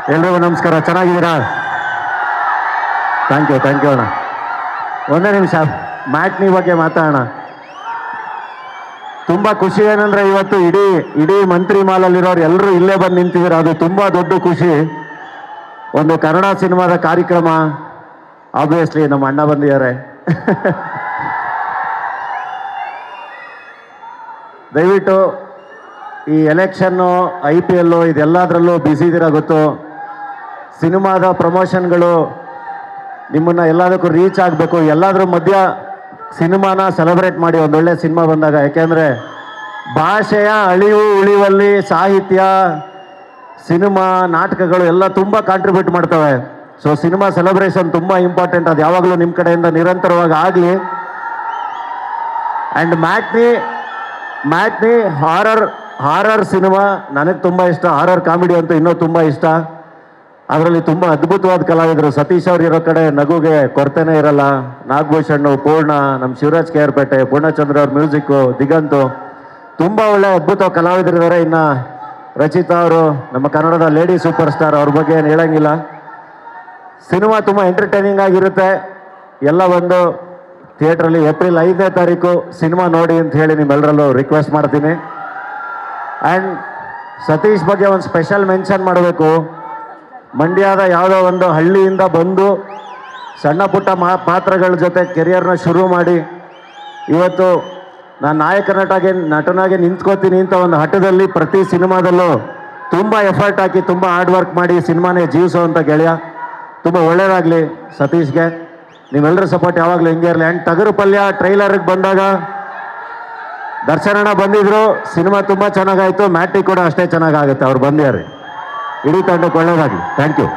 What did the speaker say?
ಎಲ್ರಿಗೂ ನಮಸ್ಕಾರ. ಚೆನ್ನಾಗಿದ್ದೀರಾ? ಥ್ಯಾಂಕ್ ಯು ಅಣ್ಣ. ಒಂದೇ ನಿಮಿಷ ಮ್ಯಾಟ್ನಿ ಬಗ್ಗೆ ಮಾತಾಡೋಣ. ತುಂಬ ಖುಷಿ ಏನಂದ್ರೆ ಇವತ್ತು ಇಡೀ ಮಂತ್ರಿ ಮಾಲಲ್ಲಿರೋರು ಎಲ್ಲರೂ ಇಲ್ಲೇ ಬಂದು ನಿಂತಿದ್ದಾರೆ. ಅದು ತುಂಬ ದೊಡ್ಡ ಖುಷಿ. ಒಂದು ಕನ್ನಡ ಸಿನಿಮಾದ ಕಾರ್ಯಕ್ರಮ. ಆಬ್ವಿಯಸ್ಲಿ ನಮ್ಮ ಅಣ್ಣ ಬಂದಿದ್ದಾರೆ. ದಯವಿಟ್ಟು ಈ ಎಲೆಕ್ಷನ್ನು, IPL ಇದೆಲ್ಲದರಲ್ಲೂ ಬ್ಯುಸಿ ಇದ್ದೀರಾ ಗೊತ್ತು. ಸಿನಿಮಾದ ಪ್ರಮೋಷನ್ಗಳು ನಿಮ್ಮನ್ನು ಎಲ್ಲದಕ್ಕೂ ರೀಚ್ ಆಗಬೇಕು. ಎಲ್ಲಾದ್ರ ಮಧ್ಯ ಸಿನಿಮಾನ ಸೆಲೆಬ್ರೇಟ್ ಮಾಡಿ ಒಂದೊಳ್ಳೆ ಸಿನಿಮಾ ಬಂದಾಗ. ಯಾಕೆಂದರೆ ಭಾಷೆಯ ಅಳಿವು ಉಳಿವಲ್ಲಿ ಸಾಹಿತ್ಯ, ಸಿನಿಮಾ, ನಾಟಕಗಳು ಎಲ್ಲ ತುಂಬ ಕಾಂಟ್ರಿಬ್ಯೂಟ್ ಮಾಡ್ತವೆ. ಸೊ ಸಿನಿಮಾ ಸೆಲೆಬ್ರೇಷನ್ ತುಂಬ ಇಂಪಾರ್ಟೆಂಟ್. ಅದು ಯಾವಾಗಲೂ ನಿಮ್ಮ ಕಡೆಯಿಂದ ನಿರಂತರವಾಗಿ ಆಗಲಿ. ಆ್ಯಂಡ್ ಮ್ಯಾಟ್ನಿ ಹಾರರ್ ಸಿನಿಮಾ ನನಗೆ ತುಂಬ ಇಷ್ಟ. ಹಾರರ್ ಕಾಮಿಡಿ ಅಂತೂ ಇನ್ನೂ ತುಂಬ ಇಷ್ಟ. ಅದರಲ್ಲಿ ತುಂಬ ಅದ್ಭುತವಾದ ಕಲಾವಿದರು. ಸತೀಶ್ ಅವ್ರು ಇರೋ ಕಡೆ ನಗುಗೆ ಕೊರತೆನೇ ಇರಲ್ಲ. ನಾಗಭೂಷಣ್, ಪೂರ್ಣ, ನಮ್ಮ ಶಿವರಾಜ್ KR ಪೇಟೆ, ಪೂರ್ಣಚಂದ್ರ ಅವ್ರ ಮ್ಯೂಸಿಕ್ಕು, ದಿಗಂತು, ತುಂಬ ಒಳ್ಳೆ ಅದ್ಭುತ ಕಲಾವಿದರಿದ್ದಾರೆ. ಇನ್ನು ರಚಿತಾ ಅವರು ನಮ್ಮ ಕನ್ನಡದ ಲೇಡಿ ಸೂಪರ್ ಸ್ಟಾರ್, ಅವ್ರ ಬಗ್ಗೆ ಏನು ಹೇಳಂಗಿಲ್ಲ. ಸಿನಿಮಾ ತುಂಬ ಎಂಟರ್ಟೈನಿಂಗ್ ಆಗಿರುತ್ತೆ. ಎಲ್ಲ ಒಂದು ಥಿಯೇಟ್ರಲ್ಲಿ ಏಪ್ರಿಲ್ 5ನೇ ತಾರೀಕು ಸಿನಿಮಾ ನೋಡಿ ಅಂತ ಹೇಳಿ ನಿಮ್ಮೆಲ್ಲರಲ್ಲೂ ರಿಕ್ವೆಸ್ಟ್ ಮಾಡ್ತೀನಿ. ಆ್ಯಂಡ್ ಸತೀಶ್ ಬಗ್ಗೆ ಒಂದು ಸ್ಪೆಷಲ್ ಮೆನ್ಷನ್ ಮಾಡಬೇಕು. ಮಂಡ್ಯದ ಯಾವುದೋ ಒಂದು ಹಳ್ಳಿಯಿಂದ ಬಂದು ಸಣ್ಣ ಪುಟ್ಟ ಪಾತ್ರಗಳ ಜೊತೆ ಕೆರಿಯರ್ನ ಶುರು ಮಾಡಿ ಇವತ್ತು ನಾನು ನಟನಾಗಿ ನಿಂತ್ಕೋತೀನಿ ಅಂತ ಒಂದು ಹಠದಲ್ಲಿ ಪ್ರತಿ ಸಿನಿಮಾದಲ್ಲೂ ತುಂಬ ಎಫರ್ಟ್ ಹಾಕಿ ತುಂಬ ಹಾರ್ಡ್ ವರ್ಕ್ ಮಾಡಿ ಸಿನಿಮಾನೇ ಜೀವಿಸೋವಂಥ ಗೆಳೆಯ. ತುಂಬ ಒಳ್ಳೆಯದಾಗಲಿ ಸತೀಶ್ಗೆ. ನೀವೆಲ್ಲರ ಸಪೋರ್ಟ್ ಯಾವಾಗಲೂ ಹಿಂಗೆ ಇರಲಿ. ಆ್ಯಂಡ್ ಟಗರು ಪಲ್ಯ ಟ್ರೈಲರ್ಗೆ ಬಂದಾಗ ದರ್ಶನಣ್ಣ ಬಂದಿದ್ರು. ಸಿನಿಮಾ ತುಂಬ ಚೆನ್ನಾಗಾಯಿತು. ಮ್ಯಾಟ್ನಿ ಕೂಡ ಅಷ್ಟೇ ಚೆನ್ನಾಗಾಗುತ್ತೆ. ಅವ್ರು ಬಂದಿದ್ದಾರೆ. ಇಡೀ ತಂಡಕ್ಕೆ ಒಳ್ಳೆಯದಾಗಲಿ. Thank you.